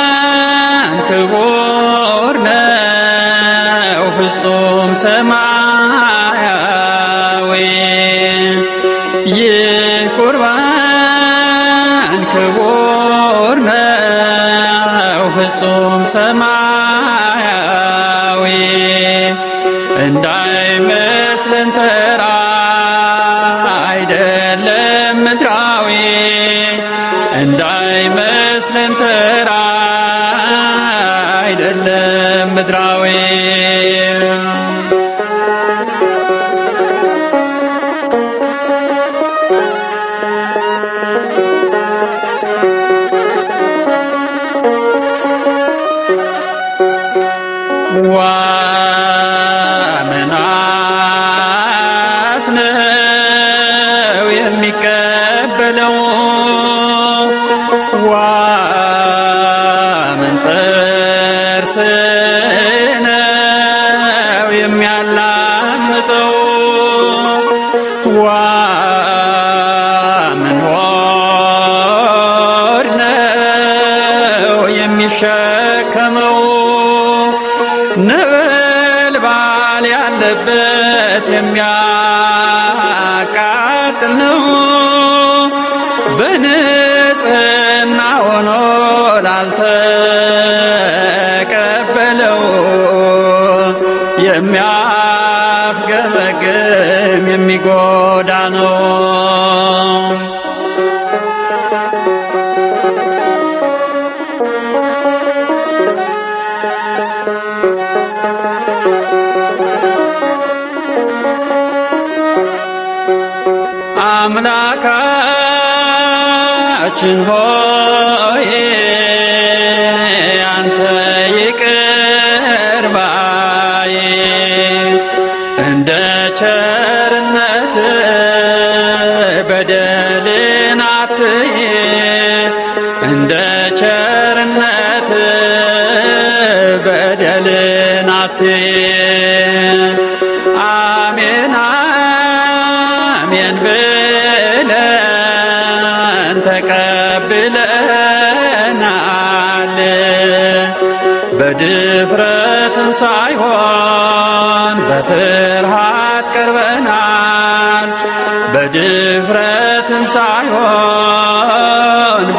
የቁርባን ክቡር ነው ፍጹም ሰማያዊ የቁርባን ክቡር ነው ፍጹም ሰማያዊ እንዳይመስለን ተራ አይደለም ምድራዊ እንዳይመስለን ተራ አይደለም ምድራዊ ዋመናፍ ነው የሚቀበለው ዋመን ጥርስ ነው የሚያላምጠው ዋመን ሆድ ነው የሚሸከመው ነበልባል ያለበት የሚያቃጥል ነው በንጽሕና ሆኖ ላልተቀበለው የሚያፍገመግም የሚጎዳ ነው። አምላካችን ሆይ አንተ ይቅር ባይ እንደ ቸርነት በደልን አትይ እንደ ቸርነት በደልን አትይ አሜን አሜን ብለን ተቀብለናል በድፍረትም ሳይሆን በፍርሃት ቀርበናል በድፍረትም ሳይሆን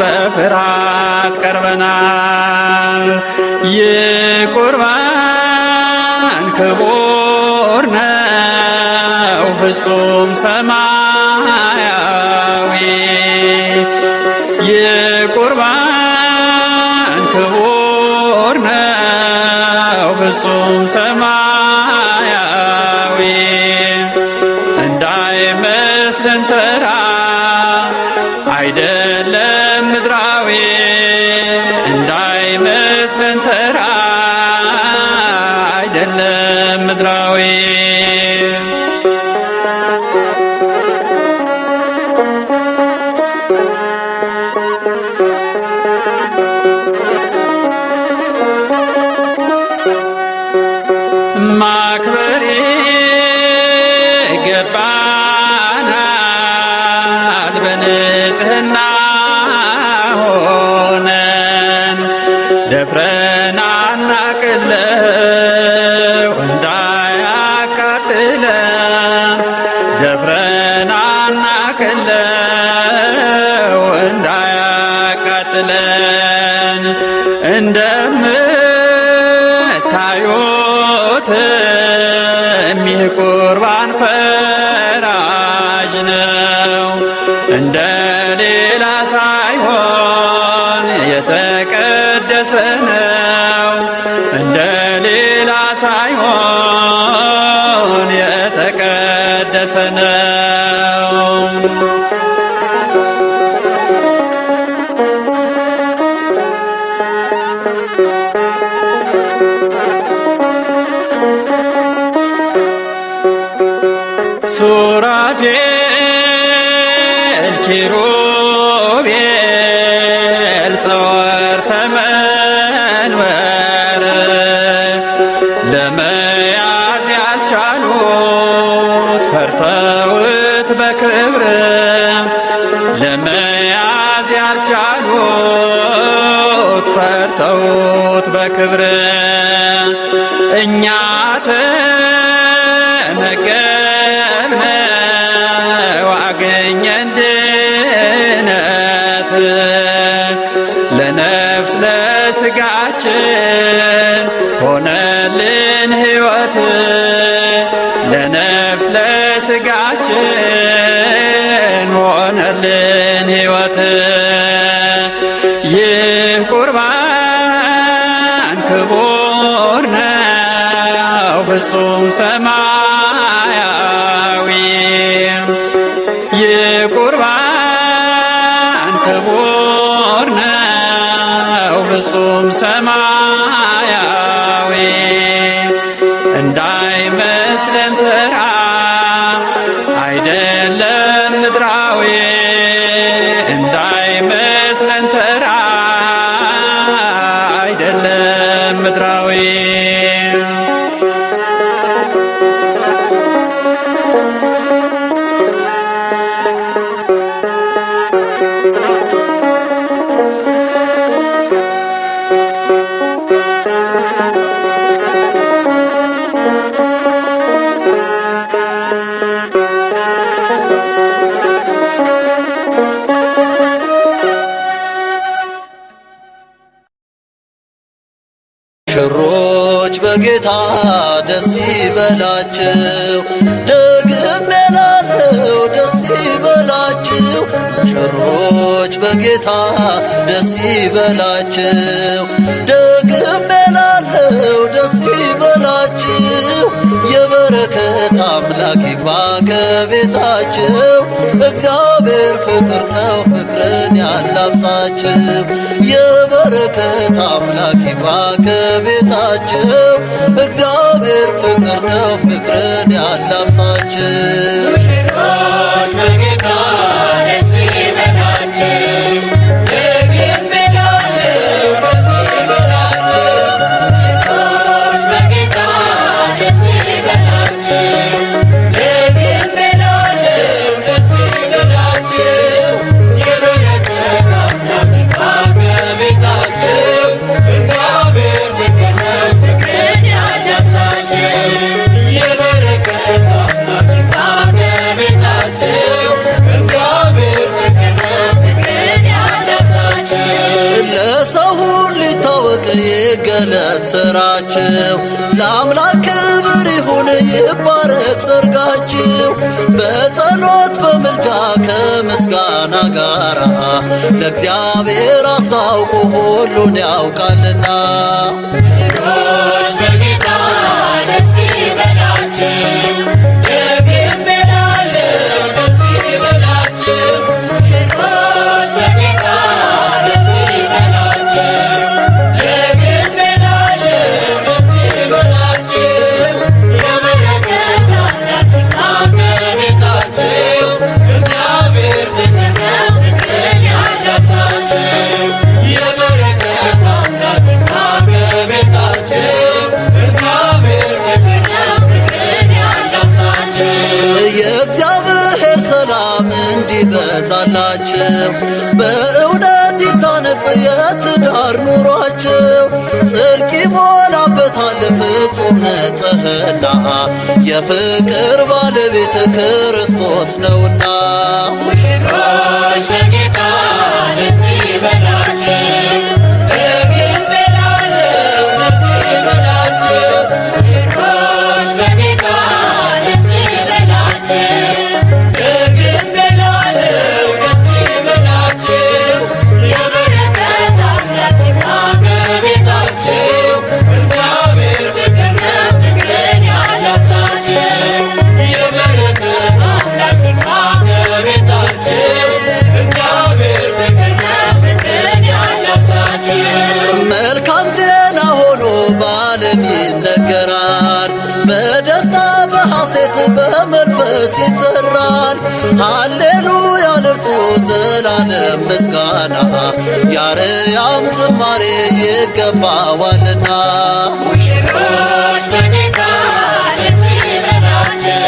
በፍርሃት ቀርበናል የቁርባን ክቡር ነው ፍጹም ሰማያዊ የቁርባን ክቡር ነው ፍጹም ሰማያዊ እንዳይመስለን ተራ አይደለም ምድራዊ እንዳይመስለን ተራ አይደለም ምድራዊ ማክበር ይገባናል በንጽሕና ሆነን ደፍረን አናቅለው እንዳያቃጥለን ደፍረን አናቅለው እንዳያቃጥለን እንደምታዩት ይህ ቁርባን ፈራጅ ነው እንደ ሌላ ሳይሆን የተቀደሰ ነው እንደ ሌላ ሳይሆን የተቀደሰ ነው። ሱራፌል ኪሩቤል ጸወርተ መንበር ለመያዝ ያልቻሉት ፈርተውት በክብር ለመያዝ ያልቻሉት ፈርተውት በክብር እኛ ተመገብነው አገኘን ድነት ለነፍስ ለስጋችን ሆነልን ሕይወት ለነፍስ ለስጋችን ሆነልን ሕይወት ይህ ቁርባን ክቡር ነው ፍጹም ሰማያዊ ይህ ቁርባን ክቡር ነው ፍጹም ሰማያዊ እንዳይመስለን ተራ አይደለም ምድራዊ እንዳይመስለን ተራ አይደለም ምድራዊ ሙሽሮች በጌታ ደስ ይበላችሁ፣ ደግሜ እላለሁ ደስ ይበላችሁ። ሙሽሮች በጌታ ደስ ይበላችሁ፣ ደግሜ እላለሁ ደስ ይበላችሁ። የበረከት አምላክ ይግባ ከቤታችሁ፣ እግዚአብሔር ፍቅር ነው ፍቅርን ያላብሳችሁ። የበረከት አምላክ ይግባ ከቤታችሁ፣ እግዚአብሔር ፍቅር ነው ፍቅርን ያላብሳችሁ። ሙሽሮች በጌታ ደስ ይበላችሁ፣ ደግሜ እላለሁ ደስ ይበላችሁ። ሙሽሮች በጌታ ደስ ይበላችሁ፣ ደግሜ እላለሁ ደስ ይበላችሁ። የበረከት አምላክ ይግባ ከቤታችሁ፣ እግዚአብሔር ፍቅር ነው ፍቅርን ያላብሳችሁ። የበረከት አምላክ ይግባ ከቤታችሁ፣ እግዚአብሔር ፍቅር ነው ፍቅርን ያላብሳችሁ። ለሰው ሁሉ ሊታወቅ ይገለጥ ሥራችሁ፣ ለአምላክ ክብር ይሁን ይባረክ ሰርጋችሁ። በጸሎት በምልጃ ከምስጋና ጋራ ለእግዚአብሔር አስታውቁ ሁሉን ያውቃልና። ሙሽሮች በጌታ ደስ ይበላችሁ፣ ደግሜ እላለሁ ደስ ይበላችሁ። ሙሽሮች በጌታ ደስ ይበላችሁ፣ ደግሜ እላለሁ ደስ ይበላችሁ። የበረከት አምላክ ይግባ ከቤታችሁ፣ እግዚአብሔር ፍቅር ነው ፍቅርን ያላብሳችሁ። የበረከት አምላክ ይግባ ከቤታችሁ፣ እግዚአብሔር ፍቅር ነው ፍቅርን ያላብሳችሁ። የእግዚአብሔር ሰላም እንዲበዛላችሁ፣ በእውነት ይታነጽ የትዳር ኑሯችሁ። ጽድቅ ይሞላበታል ፍጹም ንጽሕና፣ የፍቅር ባለቤት ክርስቶስ ነውና። ሙሽሮች በጌታ ደስ ይበላችሁ፣ ደግሜ እላለሁ ደስ ይበላችሁ። ሙሽሮች በጌታ ደስ ይበላችሁ፣ ደግሜ እላለሁ ደስ ይበላችሁ። የበረከት አምላክ ይግባ ከቤታችሁ፣ እግዚአብሔር ፍቅር ነው ፍቅርን ያላብሳችሁ። የበረከት አምላክ ይግባ ከቤታችሁ፣ እግዚአብሔር ይነገራል። በደስታ በሐሴት በመንፈስ ይዘራል። ሃሌሉያ ለእርሱ ዘላለም ምስጋና ያርያም ዝማሬ ይገባዋልና። ሙሽሮች በጌታ ደስ ይበላቸው፣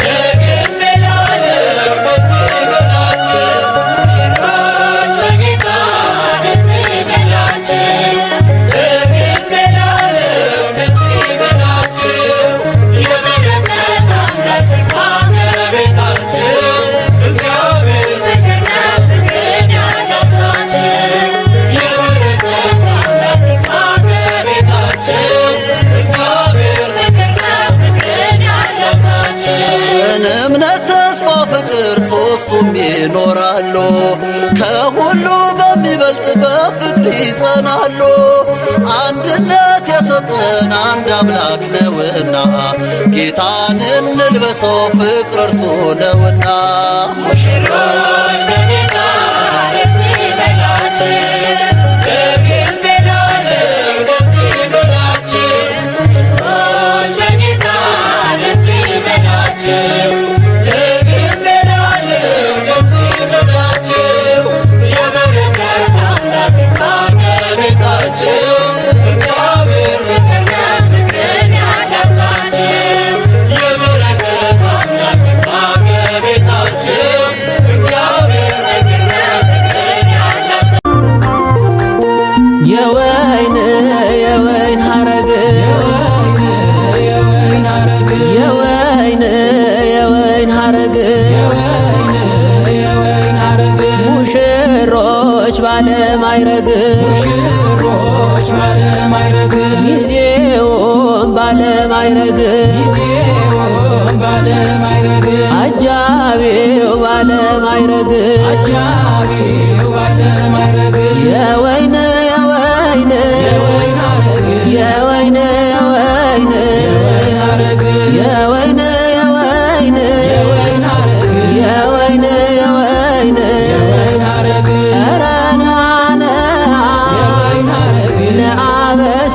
ደግሜ እላለሁ ደስ ይበላቸው። ሙሽሮች በጌታ ደስ ይበላቸው፣ ደግሜ እላለሁ ደስ ይበላቸው። የበረከት አምላክ ከቤታቸው እግዚአብሔር ፍቅርና ፍቅርን ያላብሳቸው። የበረከት አምላክ ከቤታቸው እግዚአብሔር ፍቅርና ፍቅርን ያላብሳቸው። እምነት፣ ተስፋ፣ ፍቅር ሦስቱም ይኖራሉ። ከሁሉ በሚበልጥ በፍቅር ይጸናሉ። አንድነት የሰጠን አንድ አምላክ ነውና ጌታን እንልበሰው ፍቅር እርሱ ነውና። ሙሽሮች በጌታ ደስ ይበላቸው፣ ደግሜ እላለሁ ደስ ይበላቸው። ሙሽሮች በጌታ ደስ ይበላቸው፣ ደግሜ እላለሁ ደስ ይበላቸው። የበረከት አምላክ ከቤታቸው እግዚአብሔር ፍቅርና ፍቅርን ያላብሳቸው። የበረከት አምላክ ከቤታቸው እግዚአብሔር ፍቅርና ፍቅርን ያላብሳቸው። የወይን ሐረግ የወይን ሐረግ ሙሽሮች ባለማይረግ ሚዜውም ባለማይረግ አጃቢው ባለማይረግ የወይን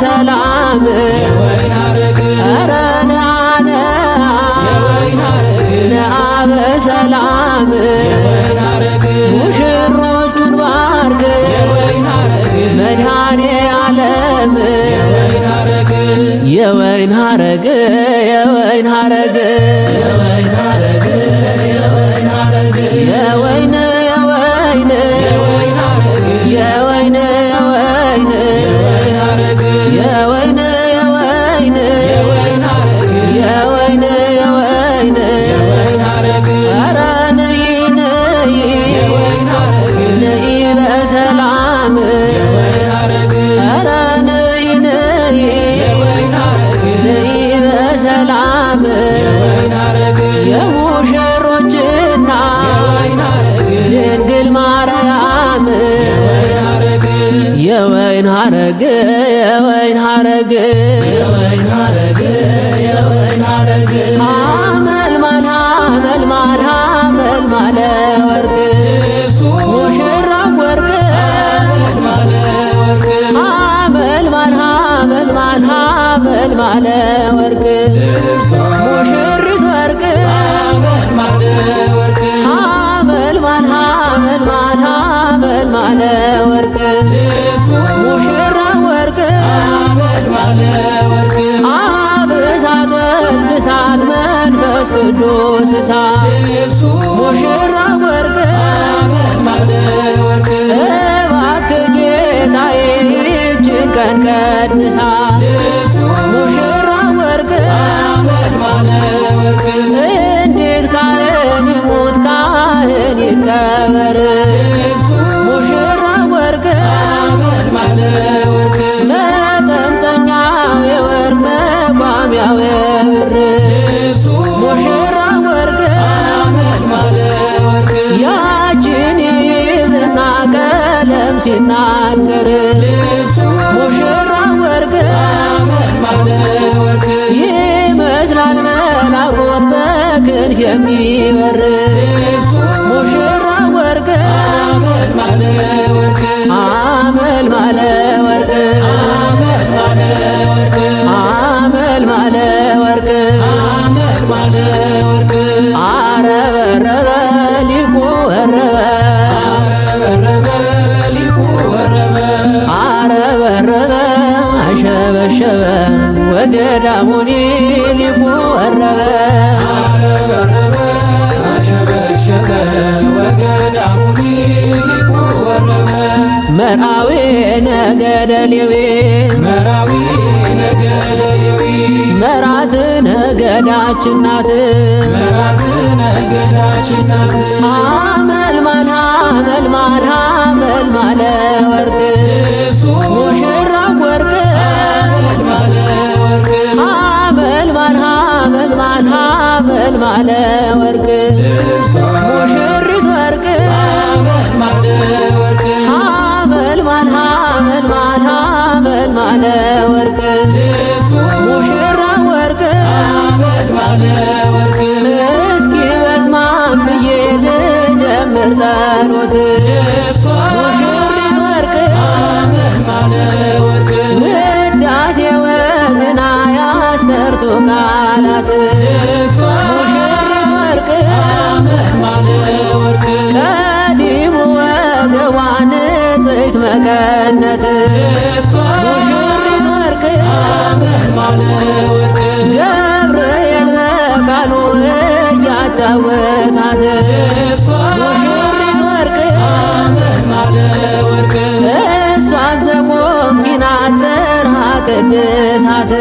ሰላም ነአበ ሰላም ሙሽሮቹን ባርክ መድኃኔ ዓለም የወይን ሐረግ የሙሽሮችና ድንግል ማርያም የወይን ሐረግ ሐመልማለ ወርቅ ሙሽራው ወርቅ ሐመልማለ ወርቅ ሙሽሪት ወርቅ ሐመልማለ ወርቅ ሙሽራው ወርቅ አብ እሳት ወልድ እሳት መንፈስ ቅዱስ እሳት ሙሽራው ወርቅ እባክህ ጌታዬ ይህችን ቀን ቀድሳት ሙሽራው ወርቅ እንዴት ካህን ይሙት ካህን ይቀበር ሙሽራው ወርቅ መጸምጸኛው የወርቅ መቋሚያው የብር ሙሽራው ወርቅ ያችን የይዝና ቀለም ሲናገር ሙሽራው ወርቅ ይመስላል መላኩን በክንፍ የሚበር ሙሽራው ወርቅ ሐመልማለ ወርቅ ወገዳሙኒ ሊቁ ወረበ አሸበሸበ ወገዳሙኒ ሊቁ ወረበ መርአዊ ነገደ ሌዊ መራዊ ነገደ ሌዊ መራት ነገዳችን ናት መራት ነገዳችን ናት ሐመልማል ሐመልማል ሐመልማለ ወርቅ ሙሽራ ወርቅ ማለ ወርቅ ሐመልማል ሐመልማል ሐመልማለ ወርቅ ሙሽሪት ወርቅ ማለ ወርቅ ሐመልማል ሐመልማል ሐመልማለ ወርቅ ሙሽራ ወርቅ ማለ ወርቅ እስኪ በስማም ብዬ ልጀምር ጸሎት ሙሽሪት ወርቅ ማለ ወርቅ ውዳሴ ወግና ያሰርቱ ቃላት ሙሽሪት ወርቅ ማለ ወርቅ ቀዲሙ ወገቧ ንጽሕት መቀነት ሙሽሪት ወርቅ ማለ ወርቅ ገብርኤል በቃሉ እያጫወታት ሙሽሪት ወርቅ ማለ ወርቅ እሷ ዘቆንቲና ጽርሐ ቅድሳት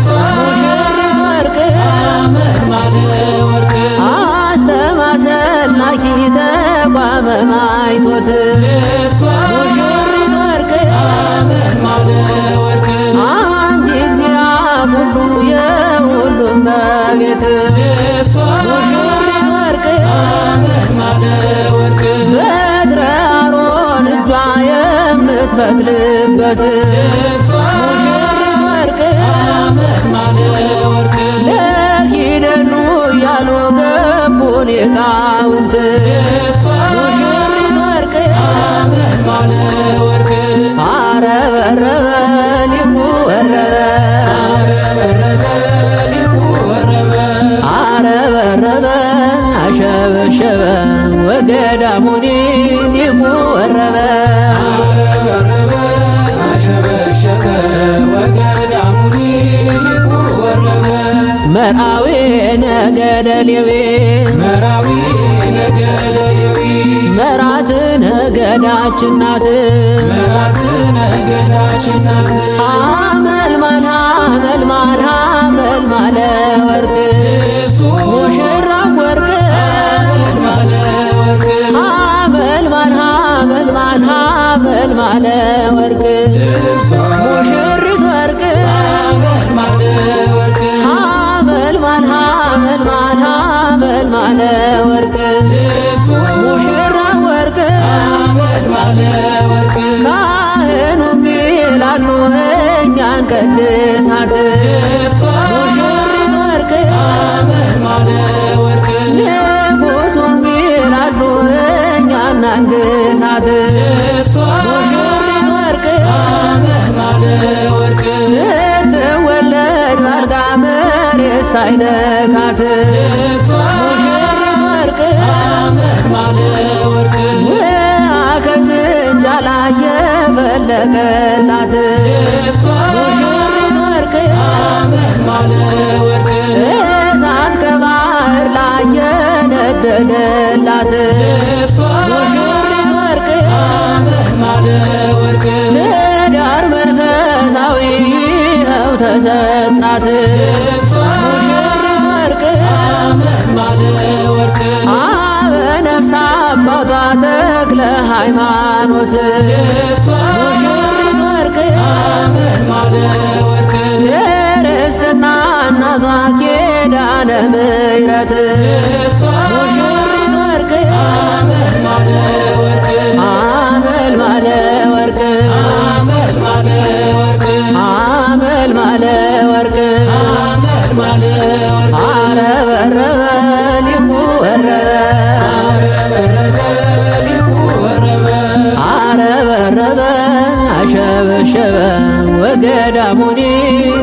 ሙሽሪት ወርቅ ማለ ወርቅ አስተማሰላኪ ተቋመ ማይቶት ሙሽሪት ወርቅ ማለ ወርቅ አንቺ እግዚአ ሁሉ የሁሉም እመቤት ሙሽሪት ወርቅ ማለ ወርቅ በትረ አሮን እጇ የምትፈትልበት ሙሽሪት ወርቅ ማለ ወርቅ ለኪደሉ ያሉ ገቡ ሊቃውንት ሙሽሪት ወርቅ ማለ ወርቅ አረበረበ ሊቁ ወረበ ሊቁ ወረበ አረበረበ አሸበሸበ ወገዳሙኒ ሊቁ ወረበ አሸበሸበ ወገዳሙኒ ሊቁ ወረበ መርአዊ ነገደ ሌዊ መራዊ ነገደ ሌዊ መራት ነገዳችን ናት መራት ነገዳችን ናት ሐመልማል ሐመልማል ሐመልማለ ወርቅ ሙሽራ ወርቅ ማለ ወርቅ ሐመልማል ሐመልማል ሐመልማለ ወርቅ ሙሽሪት ወርቅ ማለ ወርቅ ሐመልማል ሐመልማል ሐመልማለ ወርቅ ሙሽራ ወርቅ ማለ ወርቅ ካህኑም ይላሉ እኛን ቀድሳት ሙሽሪት ወርቅ ማለ ወርቅ ንጉሡም ይላሉ እኛን አንግሳት ሙሽሪት ወርቅ ማለ ወርቅ ስትወለድ ባልጋ መሬት ሳይነካት ሙሽሪት ወርቅ ማለ ወርቅ ከጭንጫ ላይ የፈለቀላት ሙሽሪት ወርቅ ማለ ወርቅ እሳት ከባህር ላይ የነደደላት ሙሽሪት ወርቅ ማለ ወርቅ ትዳር መንፈሳዊ ይኸው ተሰጣት ሙሽሪት ወርቅ ማለ ወርቅ አበነፍስ አባቷ ተክለ ሃይማኖት ሙሽሪት ወርቅ ማለ ወርቅ ክርስትና እናቷ ኪዳነ ምሕረት ሙሽሪት ወርቅ ማለ ወርቅ ሐመልማለ ወርቅ ማለ ወርቅ ሐመልማለ ወርቅ ማለ ወርቅ አረበረበ ሊቁ ወረበ ሊቁ ወረበ አረበረበ አሸበሸበ ወገዳሙኒ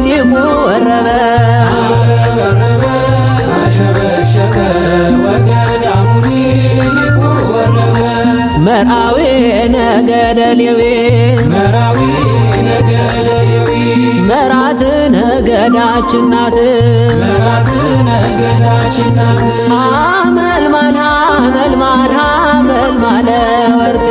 ሊቁ ወረበ አሸበሸበ ወገዳሙኒ ሊቁ ወረበ መርአዊ ነገደ ሌዊ መራዊ ነገደ ሌዊ መራት ነገ ነገዳችን ናት መራት ነገዳችን ናት ሐመልማል ሐመልማል ሐመልማለ ወርቅ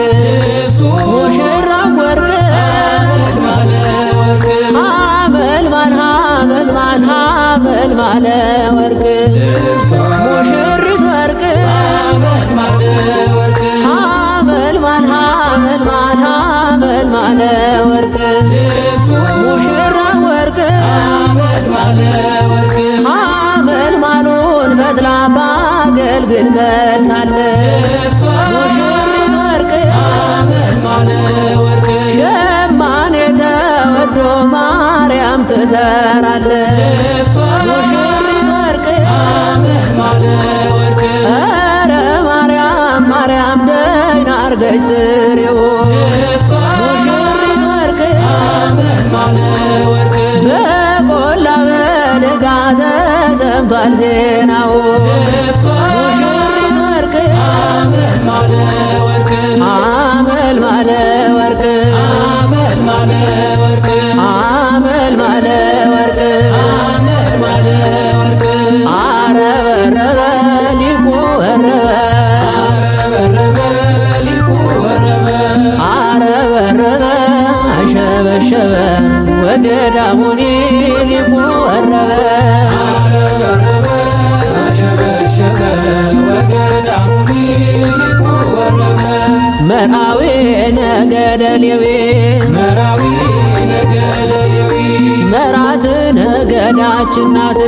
ሙሽራው ወርቅ ሐመልማለ ወርቅ ሐመልማል ሐመልማል ሐመልማለ ወርቅ ሙሽሪት ወርቅ ሐመልማለ ወርቅ ሐመልማል ሐመልማል ሐመልማለ ወርቅ ሙሽራው ወርቅ ሐመልማለ ወርቅ ሐመልማሉን ፈትላ ባገልግል በልታለች ሙሽሪት ወርቅ ሐመልማለ ወርቅ ሸማኔ ተወዶ ማርያም ትሰራለች ሙሽሪት ወርቅ ሐመልማለ ወርቅ ኧረ ማርያም ማርያም ደህና አርገሽ ስሪው ሙሽሪት ወርቅ ሐመልማለ ወርቅ በቆላ በደጋ ተሰምቷል ዜናው ሙሽሪት ወርቅ ሐመልማለ ወርቅ ሐመልማለ ወርቅ ሐመልማለ ወርቅ ሐመልማለ ወርቅ ሐመልማለ ወርቅ አረበረበ ሊቁ ወረበ አረበረበ ሊቁ ወረበ አረበረበ አሸበሸበ ወገዳሙኒ ሊቁ ወረበ አረበረበ አሸበሸበ ወገዳሙኒ ሊቁ ወረበ መርአዊ ነገደ ሌዊ መራዊ ነገደ ሌዊ መራት ነገዳችን ናት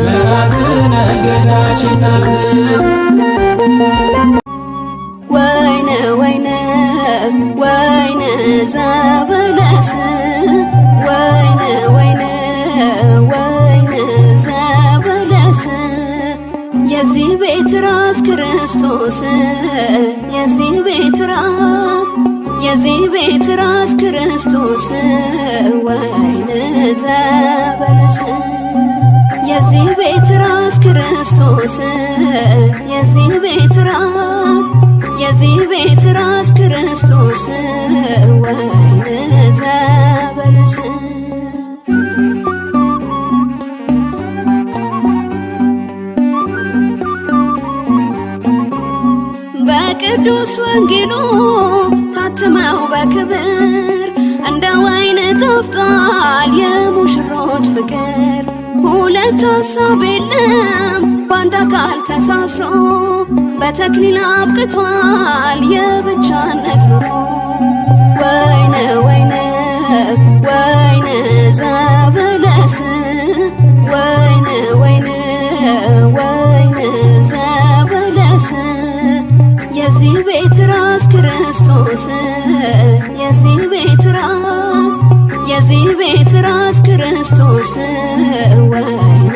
መራት ነገዳችን ናት ወይነ ወይነ ወይነ ዘበለስ ወይነ ወይነ ወይነ ዘበለስ የዚህ ቤት ራስ ክርስቶስ የዚህ ቤት ራስ ክርስቶስ ወይነ ዘበለስ የዚህ ቤት ራስ ክርስቶስ የዚህ ቤት ራስ ክርስቶስ ወይነ ዘበለስ በቅዱስ ወንጌሉ ታትመው በክብር እንደ ወይን ጣፍጧል የሙሽሮች ፍቅር ሁለት ሐሳብ የለም በአንድ አካል ተሳስሮ በተክሊል አብቅቷል የብቻነት ኑሮ ወይነ ወይነ ወይነ ዘበለስ ወይነ ወይነ ወይነ ዘበለስ የዚህ ቤት ራስ ክርስቶስ የዚህ ቤት ራስ ክርስቶስ ወይነ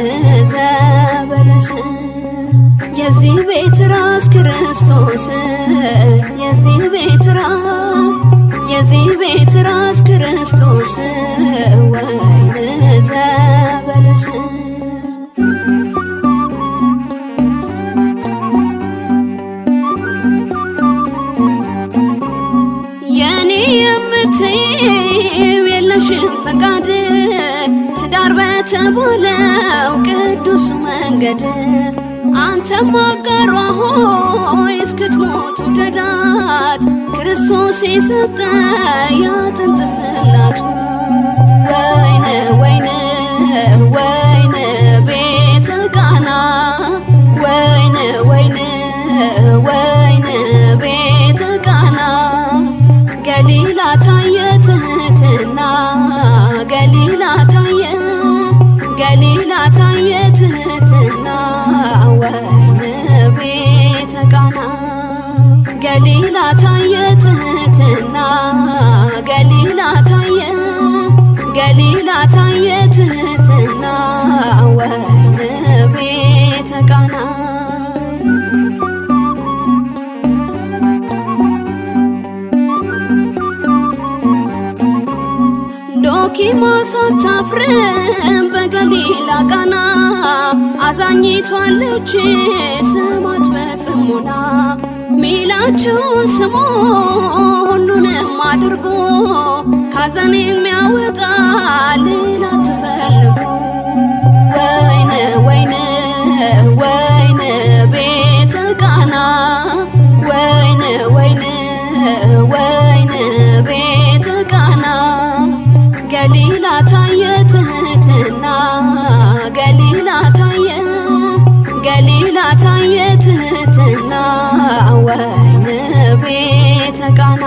ዘበለስ የዚህ ቤት ራስ ክርስቶስ የዚህ ቤት ራስ ክርስቶስ ወይነ ዘበለስ የኔ የምትይው የለሽም ፈቃድ ትዳር በተባለው ቅዱስ መንገድ አንተም አጋሯ ሆይ እስክትሞቱ ደዳት ክርስቶስ የሰጠ ያጥንት ፍላጭ ወይነ ወይነ ወይነ ቤተ ቃና ወይነ ወይነ ወይነ ቤተ ቃና ገሊላ ታየ ትህትና ገሊላ ታየ ትህትና ወይነ ቤተ ቃና ገሊላ ታየ ትህትና ገሊላ ታየ ትህትና ወይነ ቤተ ቃና ዶኪማስ አታፍርም በገሊላ ቃና አዛኝቷለች ስማት በጽሞና ሚላችሁን ስሙ ሁሉንም አድርጎ ካዘን የሚያወጣ ሌላ ትፈልጉ ታየ ትሕትና ወይን ቤተ ቃና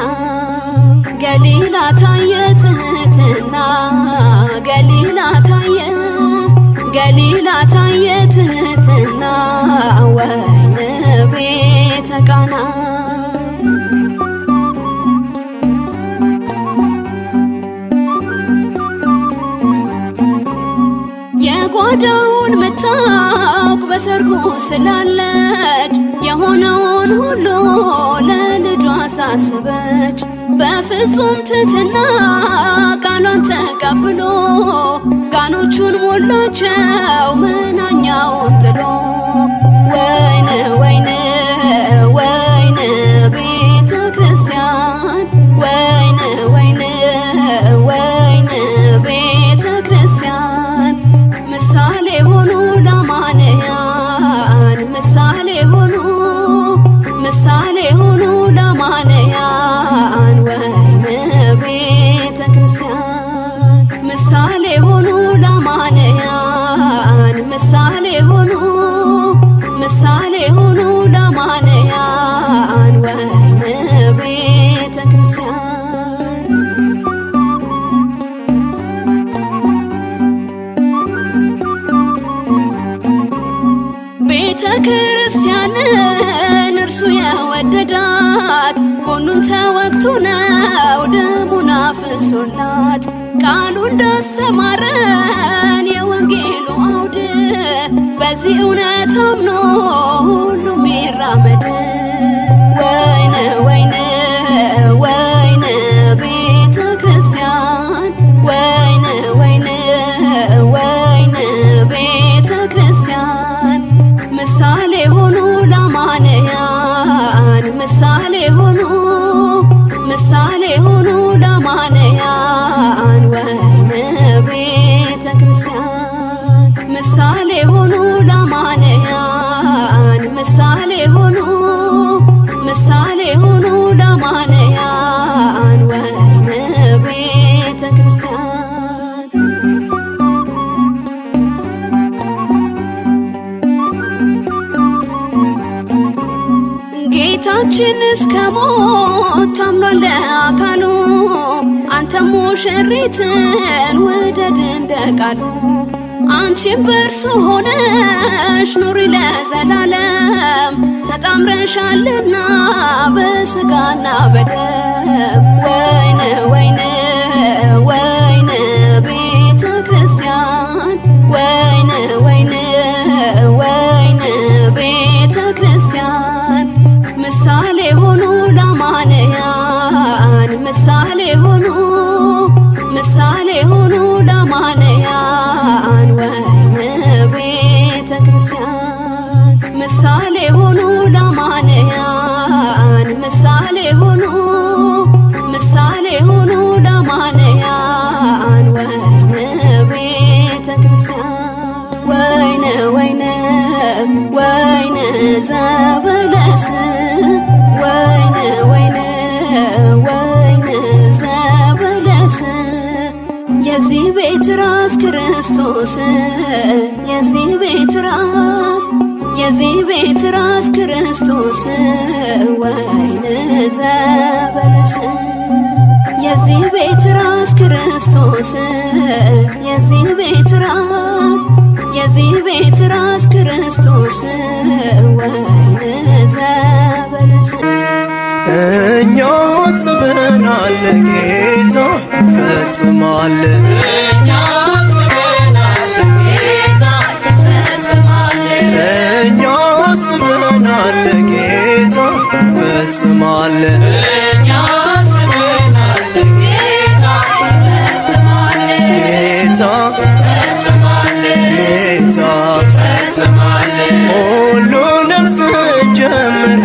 ገሊላ ታየ ትሕትና ገሊላ ታየ ትሕትና ወይን ቤተ ቃና የጓዳውን ምታውቅ በሰርጉ ስላለች የሆነውን ሁሉ ለልጇ አሳሰበች። በፍጹም ትሕትና ቃሏን ተቀብሎ ጋኖቹን ሞላቸው መናኛውን ጥሎ ወይን ወይን ወይን ቤተ ክርስቲያን ወይን ወይን ወይን ቤተ ክርስቲያን ምሳሌ ሆኑ ለአማንያን ምሳሌ ሆኑ ለአማንያን ወይን ቤተ ክርስቲያን ምሳሌ ሆኑ ለአማንያን ምሳሌ ሆኑ ለአማንያን ወይን ቤተ ክርስቲያን ቤተ ክርስቲያንን እርሱ የወደዳት ጎኑን ተወግቶ ነው ደሙን አፍሶላት ቃሉ እንዳስተማረን የወንጌሉ አውድ በዚህ እውነት አምኖ ሁሉም ይራመድ ወይን ወይን ወይን ቤተ ክርስቲያን ወይን ወይን ወይን ቤተ ክርስቲያን ምሳሌ ሆኑ ለአማንያን ምሳሌ ሆኑ ለአማንያን ወይን ቤተ ክርስቲያን ምሳሌ ሆኑ ለአማንያን ምሳሌ ሆኑ ለአማንያን ወይን ቤተ ክርስቲያን ጌታችን እስከ ሞት ታምኗል ለአካሉ አንተም ሙሽሪትን ውደድ እንደ ቃሉ አንቺም በእርሱ ሆነሽ ኑሪ ለዘላለም ተጣምረሻልና በሥጋና በደም ወይን ወይን ወይን ቤተ ክርስቲያን ወይን ወይን ወይን ቤተ ክርስቲያን ምሳሌ ሆኑ ለአማንያን ምሳሌ ሆኑ ለአማንያን ወይን ቤተ ክርስቲያን ምሳሌ ሆኑ ለአማንያን ምሳሌ ሆኑ ለአማንያን ወይን ቤተ ክርስቲያን ወይን ወይን ወይን ዘበለስ ወይን ወይን ወይን ዘበለስ የዚህ ቤት ራስ ክርስቶስ የዚህ ቤት ራስ ክርስቶስ ወይን ዘበለስ የዚህ ቤት ራስ ክርስቶስ የዚህ ቤት ራስ ክርስቶስ ወይን ዘበለስ እኛ አስበናል ጌታ ይፈጽማል እኛ አስበናል ጌታ ይፈጽማል ጌታ ሁሉንም ስንጀምር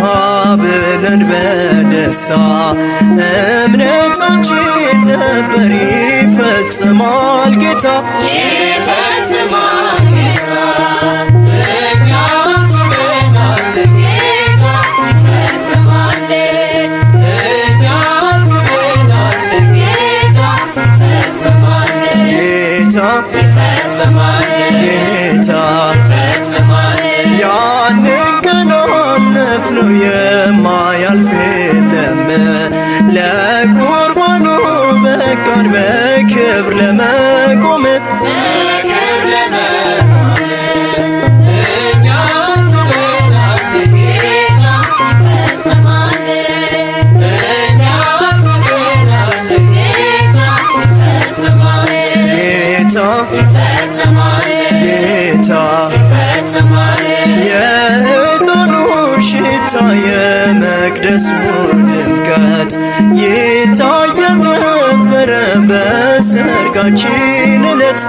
ብለን በደስታ እምነታችን ነበር ይፈጽማል ጌታ ጌታ ያንን የዕጣኑ ሽታ የመቅደሱ ድምቀት ይታየን ነበረ በሰርጋችን ዕለት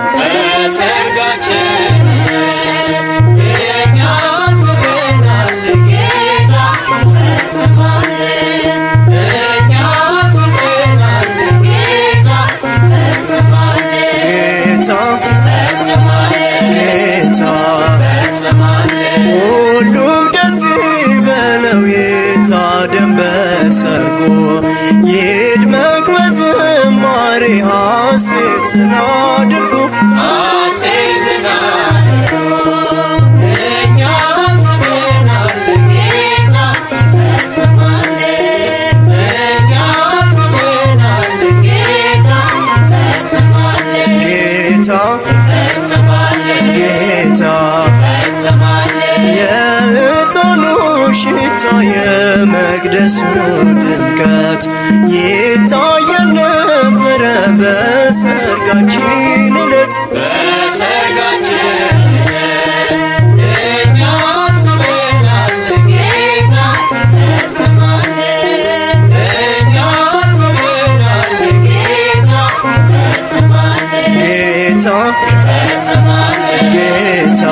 ሁሉም ደስ ይበለው ይታደም በሰርጉ ይድመቅ በዝማሬ ሐሴትን አድርጉ የዕጣኑ ሽታ የመቅደሱ ድምቀት ይታየን ነበረ በሰርጋችን ዕለት ጌታ